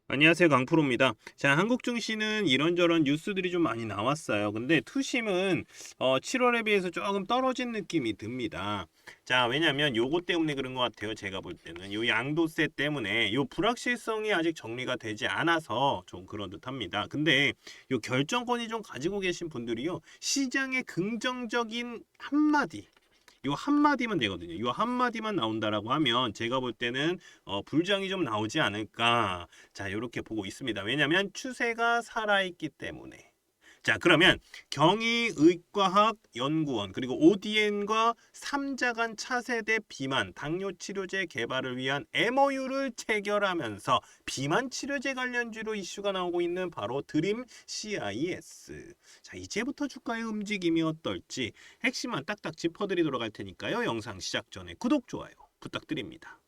안녕하세요, 강프로입니다. 자, 한국 증시는 이런저런 뉴스들이 좀 많이 나왔어요. 근데 투심은 7월에 비해서 조금 떨어진 느낌이 듭니다. 자, 왜냐면 요거 때문에 그런 것 같아요. 제가 볼 때는 요 양도세 때문에 요 불확실성이 아직 정리가 되지 않아서 좀 그런 듯합니다. 근데 요 결정권이 좀 가지고 계신 분들이요, 시장의 긍정적인 한마디, 요 한마디만 되거든요. 요 한마디만 나온다라고 하면 제가 볼 때는 불장이 좀 나오지 않을까. 자, 이렇게 보고 있습니다. 왜냐하면 추세가 살아있기 때문에. 자, 그러면 경희의과학연구원 그리고 ODN과 3자 간 차세대 비만 당뇨 치료제 개발을 위한 MOU를 체결하면서 비만 치료제 관련주로 이슈가 나오고 있는 바로 드림 CIS. 자, 이제부터 주가의 움직임이 어떨지 핵심만 딱딱 짚어드리도록 할 테니까요. 영상 시작 전에 구독, 좋아요 부탁드립니다.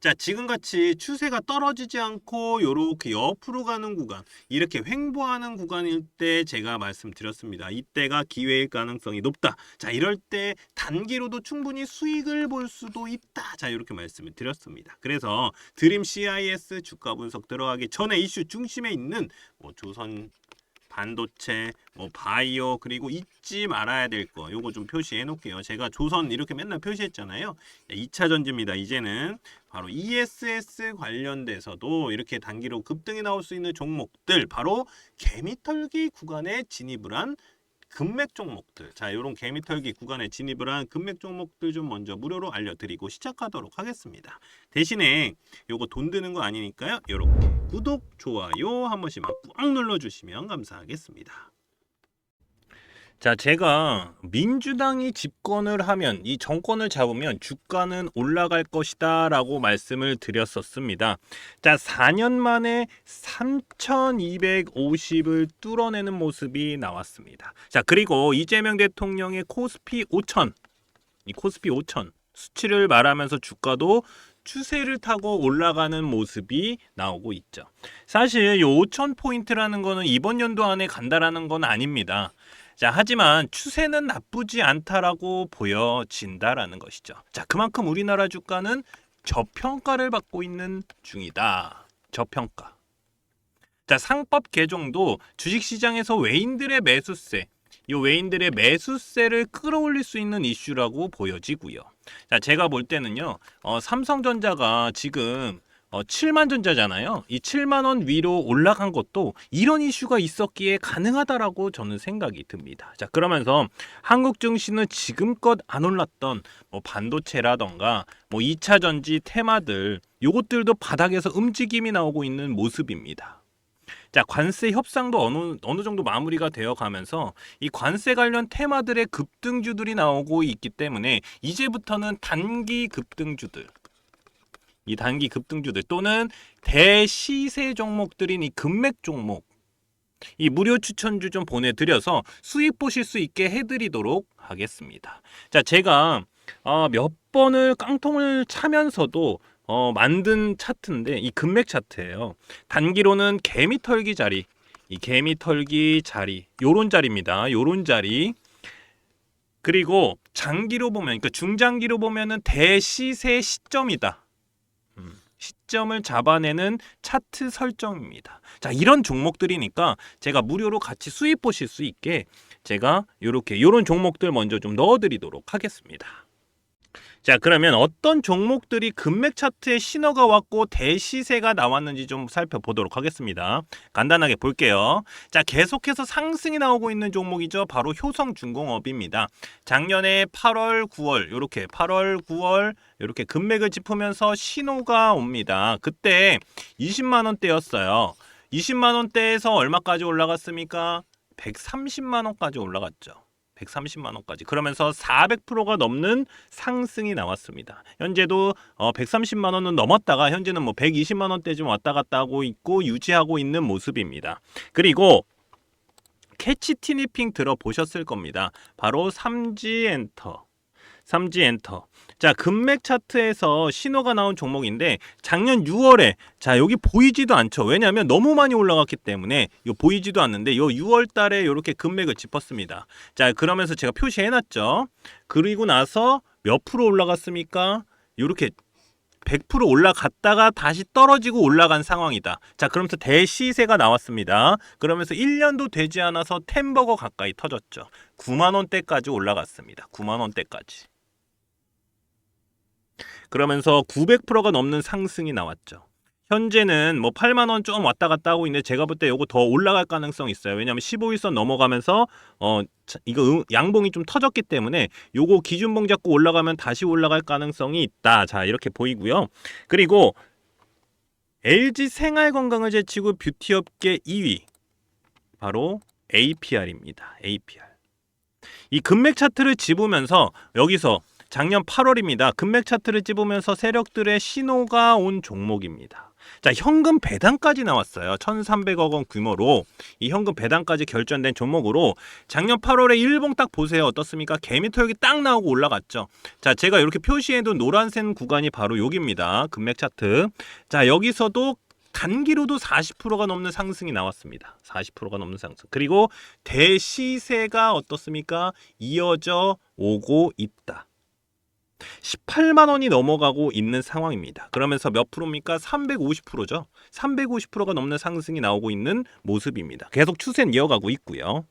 자, 지금같이 추세가 떨어지지 않고 요렇게 옆으로 가는 구간, 이렇게 횡보하는 구간일 때 제가 말씀드렸습니다. 이때가 기회일 가능성이 높다. 자, 이럴 때 단기로도 충분히 수익을 볼 수도 있다. 자, 이렇게 말씀을 드렸습니다. 그래서 드림 CIS 주가 분석 들어가기 전에 이슈 중심에 있는 조선 반도체, 바이오, 그리고 잊지 말아야 될 거 요거 좀 표시해 놓을게요. 제가 조선 이렇게 맨날 표시했잖아요. 2차 전지입니다. 이제는 바로 ESS 관련돼서도 이렇게 단기로 급등이 나올 수 있는 종목들, 바로 개미털기 구간에 진입을 한 금맥 종목들. 자, 요런 개미털기 구간에 진입을 한 금맥 종목들 좀 먼저 무료로 알려드리고 시작하도록 하겠습니다. 대신에 요거 돈 드는 거 아니니까요. 요렇게 구독, 좋아요 한 번씩만 꾹 눌러주시면 감사하겠습니다. 자, 제가 민주당이 집권을 하면, 이 정권을 잡으면 주가는 올라갈 것이다 라고 말씀을 드렸었습니다. 자, 4년 만에 3250을 뚫어내는 모습이 나왔습니다. 자, 그리고 이재명 대통령의 코스피 5000, 이 코스피 5000 수치를 말하면서 주가도 추세를 타고 올라가는 모습이 나오고 있죠. 사실 이 5000포인트라는 거는 이번 연도 안에 간다라는 건 아닙니다. 자, 하지만 추세는 나쁘지 않다라고 보여진다라는 것이죠. 자, 그만큼 우리나라 주가는 저평가를 받고 있는 중이다. 저평가. 자, 상법 개정도 주식시장에서 외인들의 매수세, 이 외인들의 매수세를 끌어올릴 수 있는 이슈라고 보여지고요. 자, 제가 볼 때는요, 삼성전자가 지금 7만 전자잖아요. 이 7만 원 위로 올라간 것도 이런 이슈가 있었기에 가능하다라고 저는 생각이 듭니다. 자, 그러면서 한국 증시는 지금껏 안 올랐던 반도체라던가 2차 전지 테마들, 요것들도 바닥에서 움직임이 나오고 있는 모습입니다. 자, 관세 협상도 어느 정도 마무리가 되어 가면서 이 관세 관련 테마들의 급등주들이 나오고 있기 때문에 이제부터는 단기 급등주들, 이 단기 급등주들 또는 대시세 종목들인 이 금맥 종목, 이 무료 추천주 좀 보내드려서 수익 보실 수 있게 해드리도록 하겠습니다. 자, 제가 몇 번을 깡통을 차면서도 만든 차트인데, 이 금맥 차트예요. 단기로는 개미털기 자리, 이 개미털기 자리, 요런 자리입니다. 요런 자리. 그리고 장기로 보면, 그러니까 중장기로 보면은 대시세 시점이다. 시점을 잡아내는 차트 설정입니다. 자, 이런 종목들이니까 제가 무료로 같이 수익 보실 수 있게 제가 요런 종목들 먼저 좀 넣어드리도록 하겠습니다. 자, 그러면 어떤 종목들이 금맥 차트에 신호가 왔고 대시세가 나왔는지 좀 살펴보도록 하겠습니다. 간단하게 볼게요. 자, 계속해서 상승이 나오고 있는 종목이죠. 바로 효성중공업입니다. 작년에 8월, 9월 이렇게 8월, 9월 이렇게 금맥을 짚으면서 신호가 옵니다. 그때 20만 원대였어요. 20만 원대에서 얼마까지 올라갔습니까? 130만 원까지 올라갔죠. 130만 원까지. 그러면서 400%가 넘는 상승이 나왔습니다. 현재도 130만 원은 넘었다가 현재는 120만 원대쯤 왔다 갔다 하고 있고 유지하고 있는 모습입니다. 그리고 캐치 티니핑 들어보셨을 겁니다. 바로 삼지엔터. 자, 금맥 차트에서 신호가 나온 종목인데 작년 6월에, 자, 여기 보이지도 않죠. 왜냐하면 너무 많이 올라갔기 때문에 요 보이지도 않는데 요 6월 달에 이렇게 금맥을 짚었습니다. 자, 그러면서 제가 표시해 놨죠. 그리고 나서 몇 프로 올라갔습니까? 요렇게 100% 올라갔다가 다시 떨어지고 올라간 상황이다. 자, 그러면서 대시세가 나왔습니다. 그러면서 1년도 되지 않아서 템버거 가까이 터졌죠. 9만 원대까지 올라갔습니다. 9만 원대까지. 그러면서 900%가 넘는 상승이 나왔죠. 현재는 뭐 8만 원 좀 왔다 갔다 하고 있는데 제가 볼 때 요거 더 올라갈 가능성이 있어요. 왜냐하면 15일선 넘어가면서 이거 양봉이 좀 터졌기 때문에 요거 기준봉 잡고 올라가면 다시 올라갈 가능성이 있다. 자, 이렇게 보이고요. 그리고 LG 생활건강을 제치고 뷰티업계 2위 바로 APR입니다. APR. 이 금맥 차트를 집으면서 여기서 작년 8월입니다. 금맥 차트를 집으면서 세력들의 신호가 온 종목입니다. 자, 현금 배당까지 나왔어요. 1,300억 원 규모로 이 현금 배당까지 결정된 종목으로 작년 8월에 일봉 딱 보세요. 어떻습니까? 개미털기 딱 나오고 올라갔죠. 자, 제가 이렇게 표시해둔 노란색 구간이 바로 여기입니다. 금맥 차트. 자, 여기서도 단기로도 40%가 넘는 상승이 나왔습니다. 40%가 넘는 상승. 그리고 대시세가 어떻습니까? 이어져 오고 있다. 18만 원이 넘어가고 있는 상황입니다. 그러면서 몇 프로입니까? 350%죠. 350%가 넘는 상승이 나오고 있는 모습입니다. 계속 추세는 이어가고 있고요.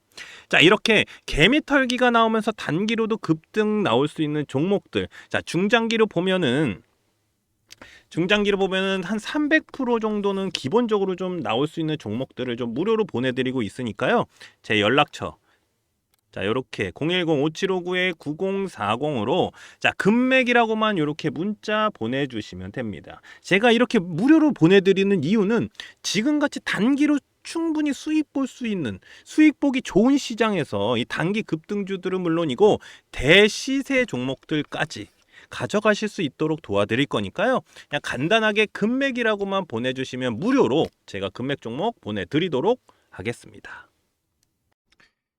자, 이렇게 개미털기가 나오면서 단기로도 급등 나올 수 있는 종목들. 자, 중장기로 보면은 한 300% 정도는 기본적으로 좀 나올 수 있는 종목들을 좀 무료로 보내드리고 있으니까요. 제 연락처 자, 요렇게 010-5759-9040으로 자, 금맥이라고만 요렇게 문자 보내주시면 됩니다. 제가 이렇게 무료로 보내드리는 이유는 지금같이 단기로 충분히 수익 볼 수 있는 수익 보기 좋은 시장에서 이 단기 급등주들은 물론이고 대시세 종목들까지 가져가실 수 있도록 도와드릴 거니까요. 그냥 간단하게 금맥이라고만 보내주시면 무료로 제가 금맥 종목 보내드리도록 하겠습니다.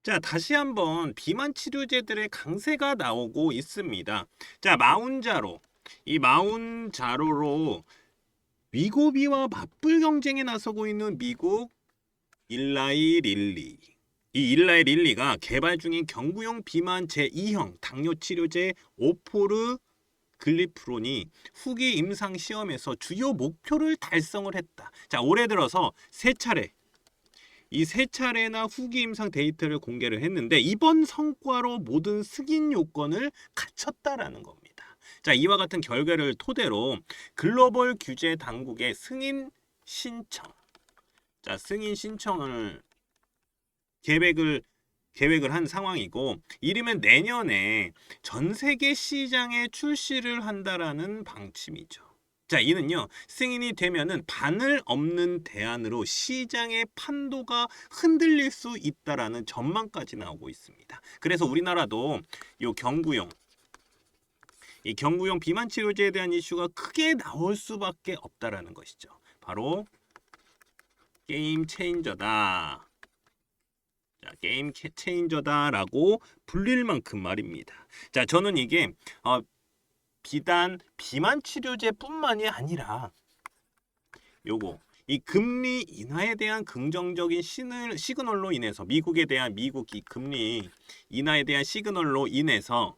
자, 다시 한번 비만 치료제들의 강세가 나오고 있습니다. 자, 마운자로 이 마운자로로 위고비와 맞불 경쟁에 나서고 있는 미국 일라이 릴리. 이 일라이 릴리가 개발 중인 경구용 비만 제2형 당뇨 치료제 오포르 글리프론이 후기 임상 시험에서 주요 목표를 달성을 했다. 자, 올해 들어서 이 세 차례나 후기 임상 데이터를 공개를 했는데 이번 성과로 모든 승인 요건을 갖췄다라는 겁니다. 자, 이와 같은 결과를 토대로 글로벌 규제 당국의 승인 신청을 계획을 한 상황이고 이르면 내년에 전 세계 시장에 출시를 한다라는 방침이죠. 자, 이는요, 승인이 되면은 바늘 없는 대안으로 시장의 판도가 흔들릴 수 있다라는 전망까지 나오고 있습니다. 그래서 우리나라도 이 경구용 비만 치료제에 대한 이슈가 크게 나올 수밖에 없다라는 것이죠. 바로 게임 체인저다. 자, 게임 체인저다라고 불릴 만큼 말입니다. 자, 저는 이게 비단 비만 치료제뿐만이 아니라 이 금리 인하에 대한 긍정적인 시그널로 인해서 미국 이 금리 인하에 대한 시그널로 인해서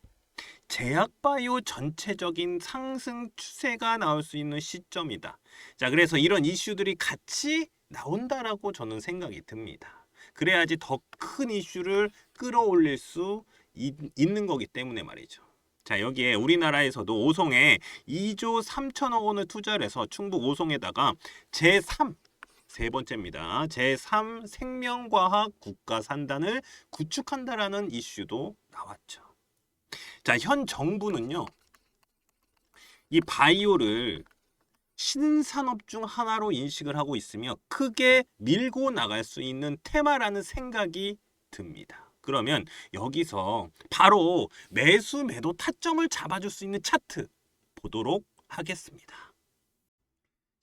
제약바이오 전체적인 상승 추세가 나올 수 있는 시점이다. 자, 그래서 이런 이슈들이 같이 나온다라고 저는 생각이 듭니다. 그래야지 더 큰 이슈를 끌어올릴 수 있는 거기 때문에 말이죠. 자, 여기에 우리나라에서도 오송에 2조 3천억 원을 투자를 해서 충북 오송에다가 세 번째입니다. 제3 생명과학 국가산단을 구축한다라는 이슈도 나왔죠. 자, 현 정부는요, 이 바이오를 신산업 중 하나로 인식을 하고 있으며 크게 밀고 나갈 수 있는 테마라는 생각이 듭니다. 그러면 여기서 바로 매수 매도 타점을 잡아줄 수 있는 차트 보도록 하겠습니다.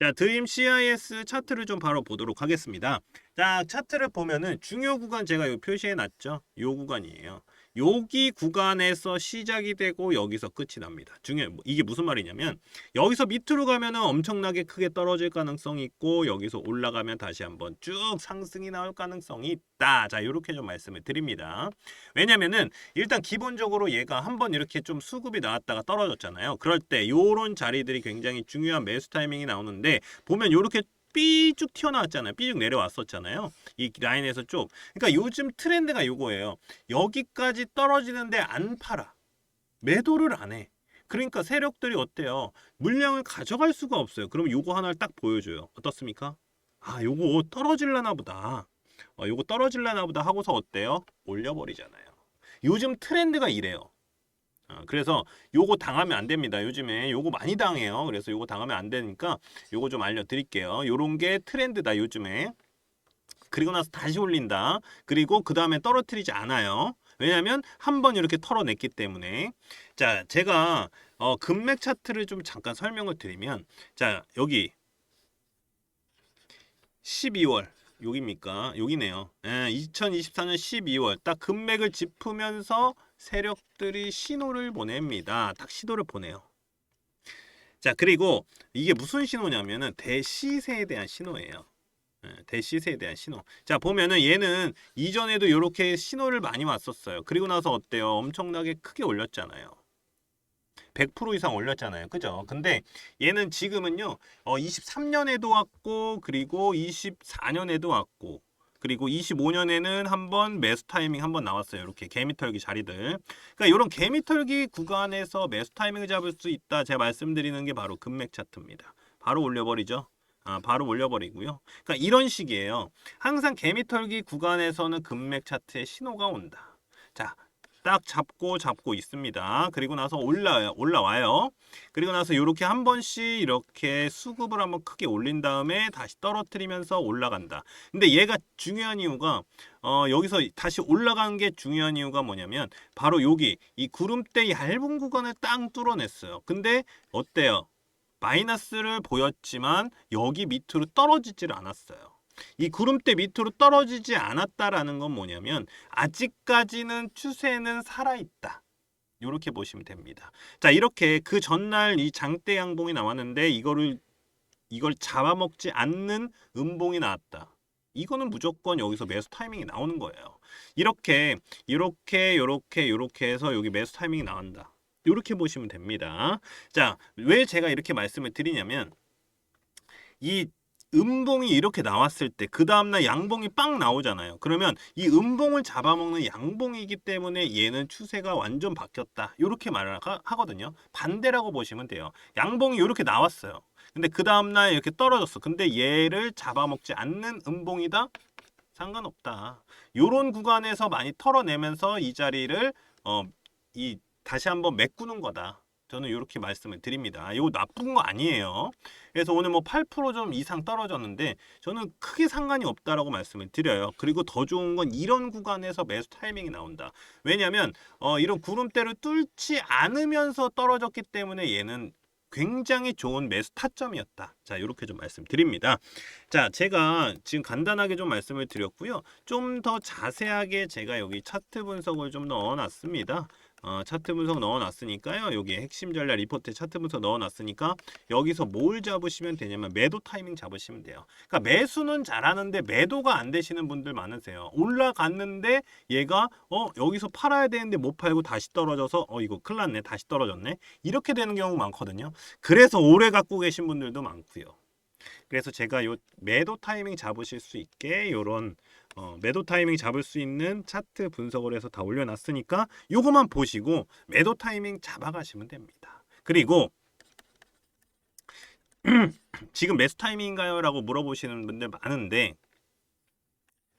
자, 드림 CIS 차트를 좀 바로 보도록 하겠습니다. 자, 차트를 보면은 중요 구간 제가 요 표시해 놨죠. 요 구간이에요. 여기 구간에서 시작이 되고 여기서 끝이 납니다. 이게 무슨 말이냐면 여기서 밑으로 가면은 엄청나게 크게 떨어질 가능성이 있고 여기서 올라가면 다시 한번 쭉 상승이 나올 가능성이 있다. 자, 이렇게 좀 말씀을 드립니다. 왜냐면은 일단 기본적으로 얘가 한번 이렇게 좀 수급이 나왔다가 떨어졌잖아요. 그럴 때 요런 자리들이 굉장히 중요한 매수 타이밍이 나오는데 보면 요렇게 삐쭉 튀어나왔잖아요. 삐쭉 내려왔었잖아요. 이 라인에서 쭉. 그러니까 요즘 트렌드가 요거예요. 여기까지 떨어지는데 안 팔아. 매도를 안 해. 그러니까 세력들이 어때요? 물량을 가져갈 수가 없어요. 그럼 요거 하나를 딱 보여줘요. 어떻습니까? 아, 요거 떨어질라나 보다. 요거 떨어질라나 보다 하고서 어때요? 올려버리잖아요. 요즘 트렌드가 이래요. 그래서 요거 당하면 안 됩니다. 요즘에 요거 많이 당해요. 그래서 요거 당하면 안 되니까 요거 좀 알려드릴게요. 요런 게 트렌드다 요즘에. 그리고 나서 다시 올린다. 그리고 그 다음에 떨어뜨리지 않아요. 왜냐하면 한번 이렇게 털어냈기 때문에. 자, 제가 금맥 차트를 좀 잠깐 설명을 드리면, 자, 여기 12월 여기입니까? 여기네요. 2024년 12월 딱 금맥을 짚으면서 세력들이 신호를 보냅니다. 딱 신호를 보내요. 자, 그리고 이게 무슨 신호냐면은 대시세에 대한 신호예요. 대시세에 대한 신호. 자, 보면은 얘는 이전에도 이렇게 신호를 많이 왔었어요. 그리고 나서 어때요? 엄청나게 크게 올렸잖아요. 100% 이상 올렸잖아요. 그죠? 근데 얘는 지금은요. 23년에도 왔고 그리고 24년에도 왔고 그리고 25년에는 한번 매수 타이밍 한번 나왔어요. 이렇게 개미털기 자리들. 그러니까 이런 개미털기 구간에서 매수 타이밍을 잡을 수 있다. 제가 말씀드리는 게 바로 금맥 차트입니다. 바로 올려버리죠. 바로 올려버리고요. 그러니까 이런 식이에요. 항상 개미털기 구간에서는 금맥 차트에 신호가 온다. 자, 딱 잡고 있습니다. 그리고 나서 올라와요. 그리고 나서 이렇게 한 번씩 이렇게 수급을 한번 크게 올린 다음에 다시 떨어뜨리면서 올라간다. 근데 얘가 중요한 이유가 여기서 다시 올라간 게 중요한 이유가 뭐냐면 바로 여기 이 구름대 얇은 구간을 딱 뚫어냈어요. 근데 어때요? 마이너스를 보였지만 여기 밑으로 떨어지지를 않았어요. 이 구름대 밑으로 떨어지지 않았다라는 건 뭐냐면 아직까지는 추세는 살아있다. 이렇게 보시면 됩니다. 자, 이렇게 그 전날 이 장대 양봉이 나왔는데 이걸 잡아먹지 않는 음봉이 나왔다. 이거는 무조건 여기서 매수 타이밍이 나오는 거예요. 이렇게 해서 여기 매수 타이밍이 나온다. 이렇게 보시면 됩니다. 자, 왜 제가 이렇게 말씀을 드리냐면 이 음봉이 이렇게 나왔을 때 그 다음날 양봉이 빵 나오잖아요. 그러면 이 음봉을 잡아먹는 양봉이기 때문에 얘는 추세가 완전 바뀌었다. 이렇게 말을 하거든요. 반대라고 보시면 돼요. 양봉이 이렇게 나왔어요. 근데 그 다음날 이렇게 떨어졌어. 근데 얘를 잡아먹지 않는 음봉이다? 상관없다. 요런 구간에서 많이 털어내면서 이 자리를 다시 한번 메꾸는 거다. 저는 이렇게 말씀을 드립니다. 이거 나쁜 거 아니에요. 그래서 오늘 뭐 8%좀 이상 떨어졌는데 저는 크게 상관이 없다라고 말씀을 드려요. 그리고 더 좋은 건 이런 구간에서 매수 타이밍이 나온다. 왜냐하면 이런 구름대를 뚫지 않으면서 떨어졌기 때문에 얘는 굉장히 좋은 매수 타점이었다. 자, 이렇게 좀 말씀드립니다. 자, 제가 지금 간단하게 좀 말씀을 드렸고요. 좀 더 자세하게 제가 여기 차트 분석을 좀 넣어놨습니다. 차트 분석 넣어놨으니까요. 여기 핵심 전략 리포트에 차트 분석 넣어놨으니까 여기서 뭘 잡으시면 되냐면 매도 타이밍 잡으시면 돼요. 그러니까 매수는 잘하는데 매도가 안 되시는 분들 많으세요. 올라갔는데 얘가 여기서 팔아야 되는데 못 팔고 다시 떨어져서 이거 큰일 났네. 다시 떨어졌네. 이렇게 되는 경우 많거든요. 그래서 오래 갖고 계신 분들도 많고요. 그래서 제가 요 매도 타이밍 잡으실 수 있게 요런 매도 타이밍 잡을 수 있는 차트 분석을 해서 다 올려놨으니까 요거만 보시고 매도 타이밍 잡아가시면 됩니다. 그리고 지금 매수 타이밍인가요? 라고 물어보시는 분들 많은데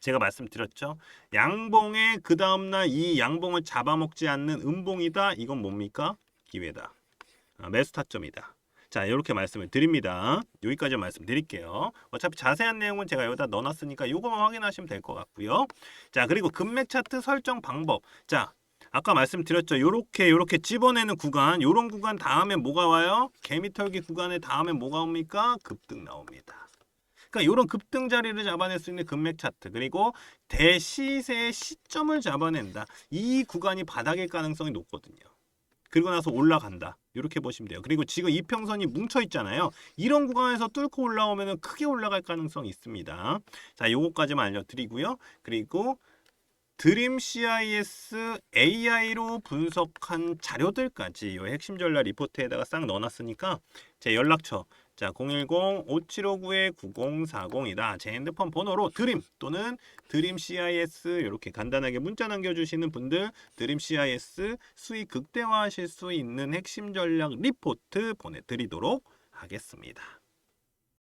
제가 말씀드렸죠. 양봉의 그 다음날 이 양봉을 잡아먹지 않는 음봉이다. 이건 뭡니까? 기회다. 매수 타점이다. 자, 이렇게 말씀을 드립니다. 여기까지 말씀드릴게요. 어차피 자세한 내용은 제가 여기다 넣어놨으니까 이거만 확인하시면 될 것 같고요. 자, 그리고 금맥 차트 설정 방법. 자, 아까 말씀드렸죠. 요렇게 집어내는 구간, 요런 구간 다음에 뭐가 와요? 개미털기 구간에 다음에 뭐가 옵니까? 급등 나옵니다. 그러니까 이런 급등 자리를 잡아낼 수 있는 금맥 차트 그리고 대시세의 시점을 잡아낸다. 이 구간이 바닥일 가능성이 높거든요. 그리고 나서 올라간다. 이렇게 보시면 돼요. 그리고 지금 이평선이 뭉쳐 있잖아요. 이런 구간에서 뚫고 올라오면 크게 올라갈 가능성이 있습니다. 자, 요거까지만 알려드리고요. 그리고 드림 CIS AI로 분석한 자료들까지 요 핵심 전략 리포트에다가 싹 넣어놨으니까 제 연락처 자 010-5759-9040이다. 제 핸드폰 번호로 드림 또는 드림 CIS 이렇게 간단하게 문자 남겨주시는 분들 드림 CIS 수익 극대화하실 수 있는 핵심 전략 리포트 보내드리도록 하겠습니다.